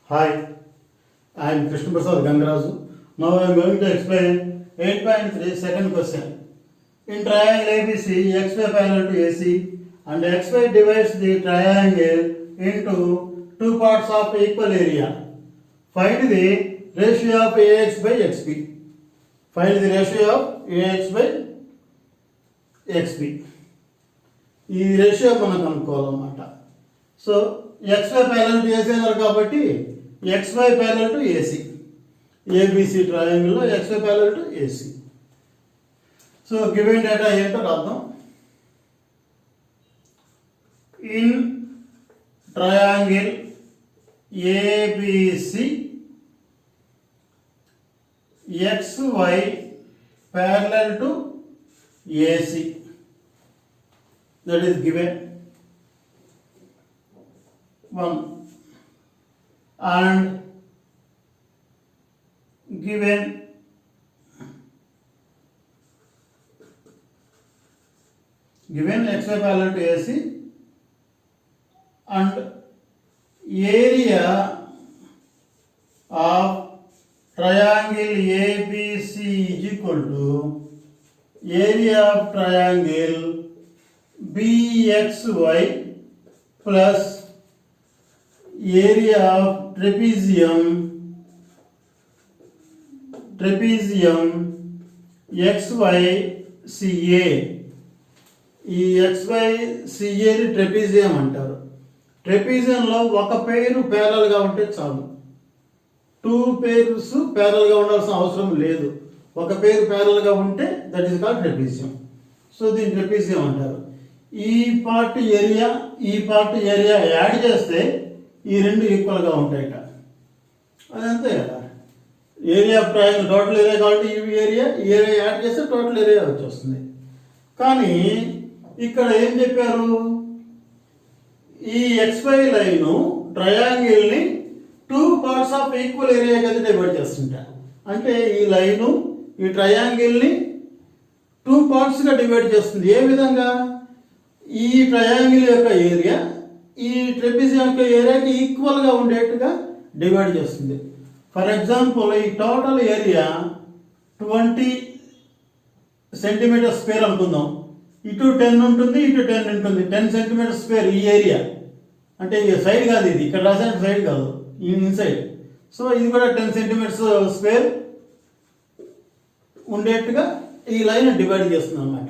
Hi, I am Krishna Prasad Gangaraju. Now I am going to explain 8.3 second question. In triangle ABC, XY parallel to AC and XY divides the triangle into two parts of equal area. Find the ratio of AX by XB. Find the ratio of AX by XB. ఈ ratio మనం కనుక్కోవాలన్నమాట. So XY parallel to AC అన్నారు కాబట్టి XY parallel to AC. ABC ట్రయాంగిల్లో XY parallel to AC. So given data ఏంటో రాద్దాం. In triangle ABC XY parallel to AC. That is given 1 and given XY parallel to AC and area of triangle ABC is equal to area of triangle BXY plus area of trapezium XYCA. ఈ XYCA ని trapezium అంటారు. ట్రెపీజియంలో ఒక పేరు ప్యారల్గా ఉంటే చాలు. 2 pairs ప్యారల్గా ఉండాల్సిన అవసరం లేదు. ఒక పేరు ప్యారల్గా ఉంటే that is called trapezium. So దీన్ని ట్రెపీజియం అంటారు. ఈ పార్ట్ ఏరియా యాడ్ చేస్తే ఈ రెండు ఈక్వల్గా ఉంటాయట. అదంతే కదా. Area of triangle total area కాబట్టి ఈ ఏరియా యాడ్ చేస్తే టోటల్ ఏరియా వచ్చేస్తుంది. కానీ ఇక్కడ ఏం చెప్పారు, ఈ XY లైను ట్రయాంగిల్ని 2 పార్ట్స్ ఆఫ్ ఈక్వల్ ఏరియా కింద డివైడ్ చేస్తుంటా. అంటే ఈ లైను ఈ ట్రయాంగిల్ని 2 పార్ట్స్గా డివైడ్ చేస్తుంది. ఏ విధంగా? ఈ ట్రయాంగిల్ యొక్క ఏరియా ఈ ట్రెపీజియం యొక్క ఏరియాకి ఈక్వల్గా ఉండేట్టుగా డివైడ్ చేస్తుంది. ఫర్ ఎగ్జాంపుల్ ఈ టోటల్ ఏరియా 20 సెంటీమీటర్ స్క్వేర్ అనుకుందాం. ఇటు 10 ఉంటుంది, ఇటు 10 ఉంటుంది. 10 సెంటీమీటర్ స్క్వేర్ ఈ ఏరియా. అంటే ఈ సైడ్ కాదు, ఇది ఇక్కడ రాసిన సైడ్ కాదు, ఈ ఇన్సైడ్. సో ఇది కూడా 10 సెంటీమీటర్స్ స్క్వేర్ ఉండేట్టుగా ఈ లైన్ డివైడ్ చేస్తుంది అనమాట.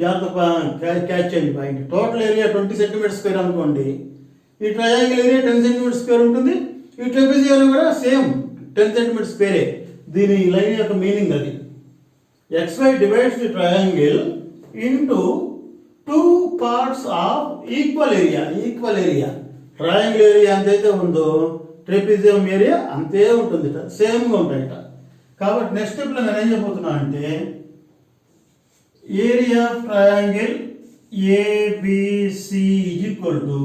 జాగ్రత్త క్యాచ్ చేయండి point. Total area 20 centimetre square అనుకోండి. ఈ ట్రయాంగిల్ ఏరియా 10 సెంటీమీటర్ స్క్వేర్ ఉంటుంది. ఈ ట్రెపెజియం కూడా సేమ్ 10 సెంటీమీటర్ స్క్వేరే. దీని లైన్ యొక్క మీనింగ్ అది. XY divides the triangle into 2 parts of equal area. Triangle area ఎంతైతే ఉందో ట్రెపెజియం ఏరియా అంతే ఉంటుంది, సేమ్గా ఉంటాయట. కాబట్టి నెక్స్ట్ స్టెప్లో నేను ఏం చెప్పబోతున్నా అంటే area of triangle ABC is equal to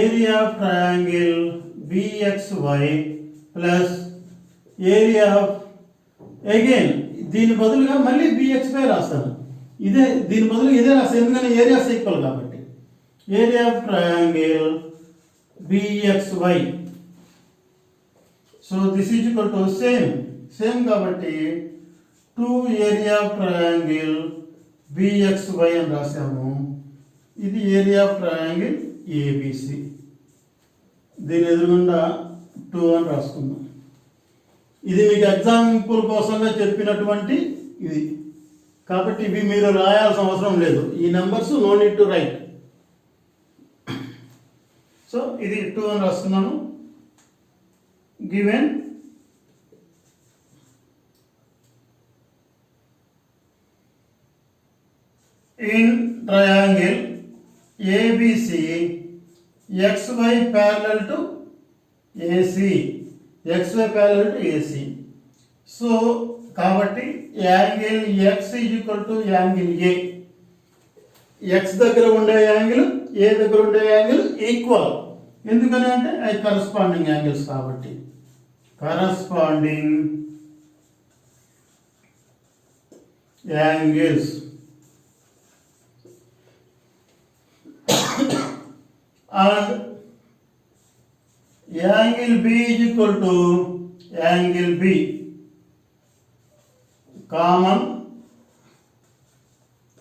area of triangle BXY plus area of, again దీని బదులుగా మళ్ళీ BXY రాస్తాను. దీని బదులు ఇదే రాస్తాను, ఎందుకంటే ఏరియాస్ ఈక్వల్ కాబట్టి. Area of triangle BXY. So this is equal to same కాబట్టి 2 ఏరియా ఆఫ్ ట్రయాంగిల్ BXY అని రాసాము. ఇది ఏరియా ఆఫ్ ట్రయాంగిల్ ABC. దీని ఎదురుగుండా 2 అని రాసుకుందాం. ఇది మీకు ఎగ్జాంపుల్ కోసంగా చెప్పినటువంటి ఇది కాబట్టి ఇవి మీరు రాయాల్సిన అవసరం లేదు. ఈ numbers no need to write. So ఇది 2 అని రాస్తున్నాను. Given in triangle ABC XY parallel to AC. XY parallel to AC. So కాబట్టి angle X is equal to angle A. X దగ్గర ఉండే యాంగిల్ A దగ్గర ఉండే యాంగిల్ ఈక్వల్. ఎందుకని అంటే అవి కరస్పాండింగ్ యాంగిల్స్ కాబట్టి. Corresponding angles and common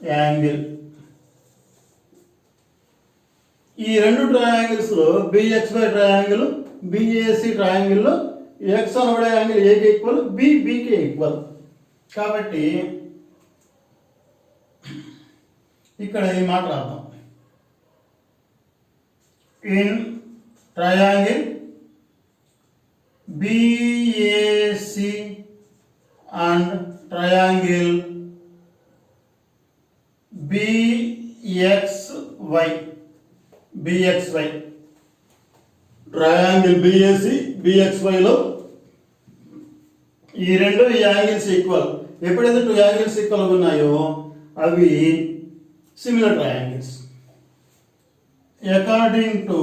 angle. ఈ రెండు ట్రయాంగిల్స్లో బిఎక్స్వై ట్రయాంగిల్, బిఏసి ట్రయాంగిల్లో ఎక్స్ అనబడే యాంగిల్ ఏకి ఈక్వల్, బికి ఈక్వల్. కాబట్టి ఇక్కడ ఈ మాట రాద్దాం. In triangle BAC and triangle BXY, triangle BAC బిఎక్స్వైలో ఈ రెండు యాంగిల్స్ ఈక్వల్. ఎప్పుడైతే టూ యాంగిల్స్ ఈక్వల్ ఉన్నాయో అవి similar triangles. According to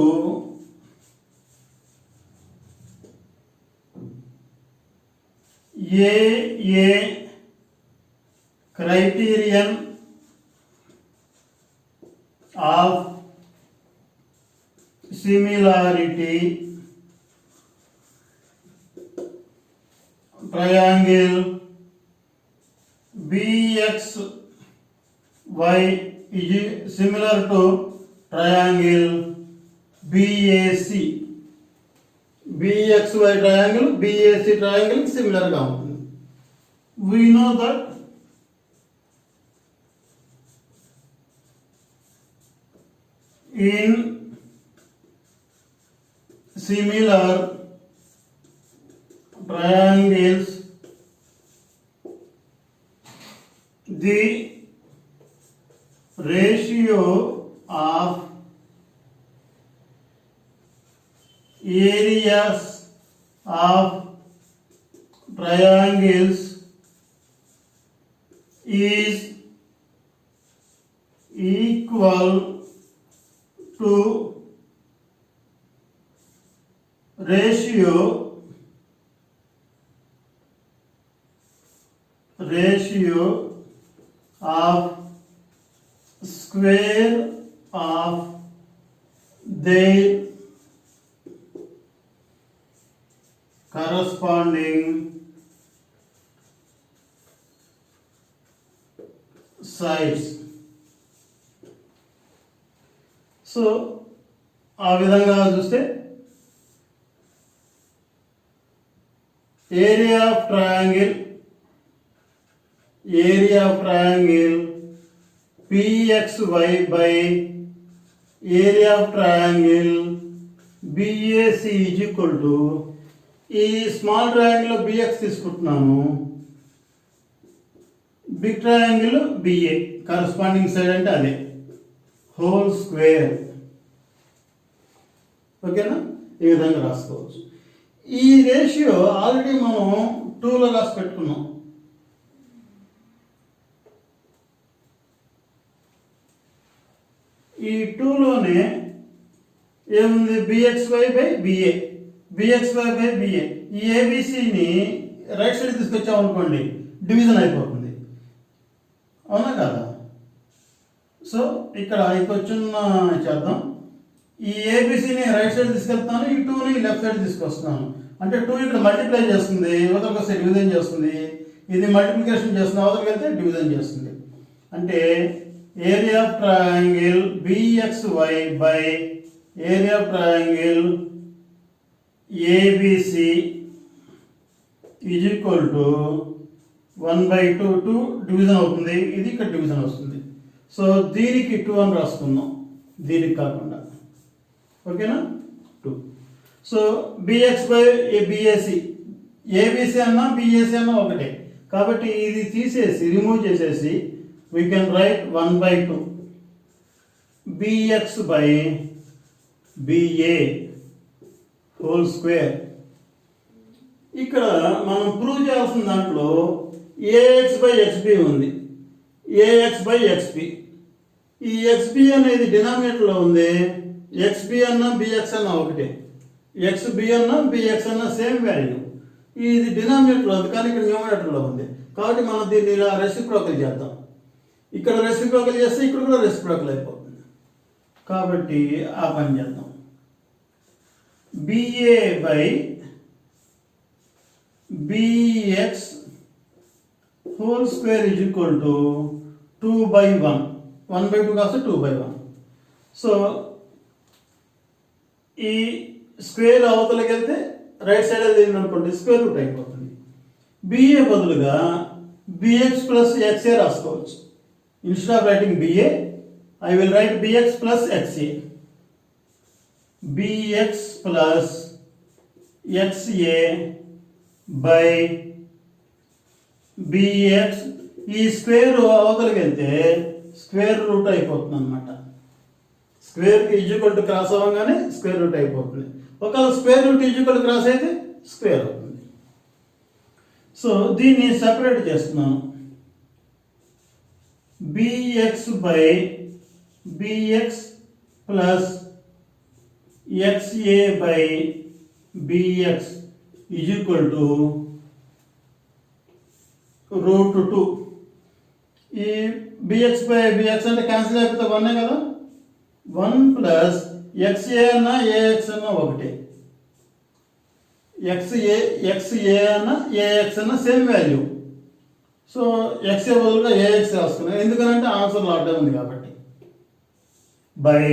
a criterion of similarity, triangle BXY is similar to triangle BAC. BXY triangle BAC triangle similar గా ఉంటుంది. We know that in similar triangles the ratio of areas of triangles is equal to ratio of square of their corresponding sides. So ఆ విధంగా చూస్తే area of triangle PXY by area of triangle BAC is equal to, ఈ small ట్రయాంగిల్లో BX తీసుకుంటున్నాను, big triangle BA corresponding side అంటే అదే whole square. ఓకేనా? ఈ విధంగా రాసుకోవచ్చు. ఈ రేషియో ఆల్రెడీ మనం 2లో రాసి పెట్టుకున్నాం. ఈ 2లోనే ఏముంది? BXY by BA, BXY by BA. ఈ ఏబిసిని రైట్ సైడ్ తీసుకొచ్చామనుకోండి డివిజన్ అయిపోతుంది. అవునా కదా? సో ఇక్కడ చిన్న చేద్దాం. ఈ ఏబిసిని రైట్ సైడ్ తీసుకెళ్తాను, ఈ 2ని లెఫ్ట్ సైడ్ తీసుకొస్తున్నాను. అంటే 2 ఇక్కడ మల్టిప్లై చేస్తుంది, అవతలకి వస్తే డివిజన్ చేస్తుంది. ఇది మల్టిప్లికేషన్ చేస్తుంది, అవతలకి వెళ్తే డివిజన్ చేస్తుంది. అంటే area of triangle BXY by area of triangle ABC is equal to 1/2. 2 division అవుతుంది, ఇది ఇక్కడ డివిజన్ వస్తుంది. సో దీనికి 2 అని రాసుకుందాం, దీనికి కాకుండా. ఓకేనా? 2. So BX by BAC, ABC అన్నా BAC అన్నా ఒకటే. కాబట్టి ఇది తీసేసి రిమూవ్ చేసేసి we can write 1/2 BX by BA whole square. ఇక్కడ మనం ప్రూవ్ చేయాల్సిన దాంట్లో AX బై XB ఉంది, AX బై XB. ఈ XB అనేది డినామినేటర్లో ఉంది, XB అన్నా BX అన్నా ఒకటే, XB అన్నా BX అన్నా సేమ్ వాల్యూ. ఇది డినామినేటర్లో ఉంది కానీ ఇక్కడ న్యూమరేటర్లో ఉంది. కాబట్టి మనం దీన్ని ఇలా రెసిప్రోకల్ చేద్దాం. ఇక్కడ రెసిప్రోకల్ చేస్తే ఇక్కడ కూడా రెసిప్రోకల్ అయిపోతుంది. కాబట్టి ఆ పని చేద్దాం. BA by BX whole square is equal to 2/1. 1/2 కాస్త 2/1. సో ఈ స్క్వేర్ అవతలకి వెళ్తే రైట్ సైడ్ వెళ్ళింది అనుకోండి, స్క్వేర్ రూట్ అయిపోతుంది. బిఏ బదులుగా బిఎక్స్ ప్లస్ ఎక్స్ఏ రాసుకోవచ్చు. Instead of writing B A I will write B X plus X A. B X plus X A by B X. ఈ స్క్వేర్ అవతలకి వెళ్తే స్క్వేర్ రూట్ అయిపోతుంది అనమాట. స్క్వేర్ ఈజ్వల్ టు క్రాస్ అవ్వగానే స్క్వేర్ రూట్ అయిపోతుంది. ఒకవేళ స్క్వేర్ రూట్ ఈజ్వల్ క్రాస్ అయితే స్క్వేర్ అవుతుంది. సో దీన్ని సెపరేట్ చేస్తున్నాను. B X by B X plus X A by B X is equal to √2. ఈ బిఎక్స్ బై బిఎక్స్ అంటే క్యాన్సిల్ అయిపోతే 1 కదా. 1 ప్లస్ ఎక్స్ఏ అన్న ఏఎక్స్ అన్న ఒకటే. ఎక్స్ఏ అన్న ఏఎక్స్ అన్న సేమ్ వాల్యూ. సో ఎక్స్ఏ బదులుగా ఏఎక్స్ రాసుకున్నాం, ఎందుకంటే ఆన్సర్ లాటే ఉంది కాబట్టి. బై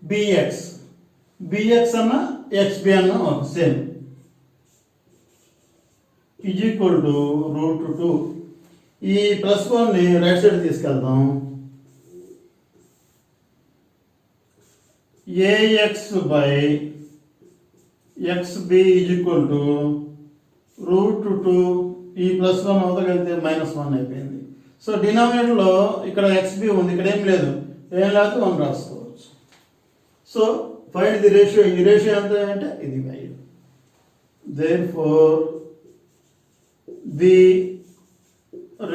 బిఎక్స్ అన్న ఎక్స్బి అన్న సేమ్ ఈజ్ ఈక్వల్ టు √2. ఈ +1ని రైట్ సైడ్ తీసుకెళ్దాం. A X by X B is equal to √2. ఈ +1 అవతలితే -1 అయిపోయింది. సో డినామినేటర్లో ఇక్కడ ఎక్స్బి ఉంది, ఇక్కడ ఏం లేదు, ఏం లేకపోతే 1 రాసుకోవచ్చు. So find the ratio. ఈ రేషియో ఎంత అంటే ఇది value. Therefore the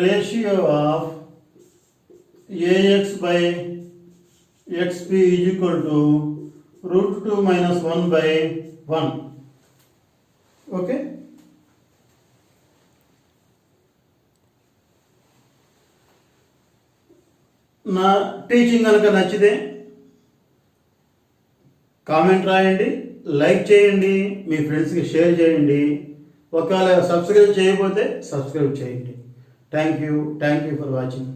ratio of A X by X B is equal to √2 - 1/1. Okay. నా టీచింగ్ కనుక నచ్చితే కామెంట్ రాయండి, లైక్ చేయండి, మీ ఫ్రెండ్స్కి షేర్ చేయండి. ఒకవేళ సబ్స్క్రైబ్ చేయకపోతే సబ్స్క్రైబ్ చేయండి. Thank you for watching.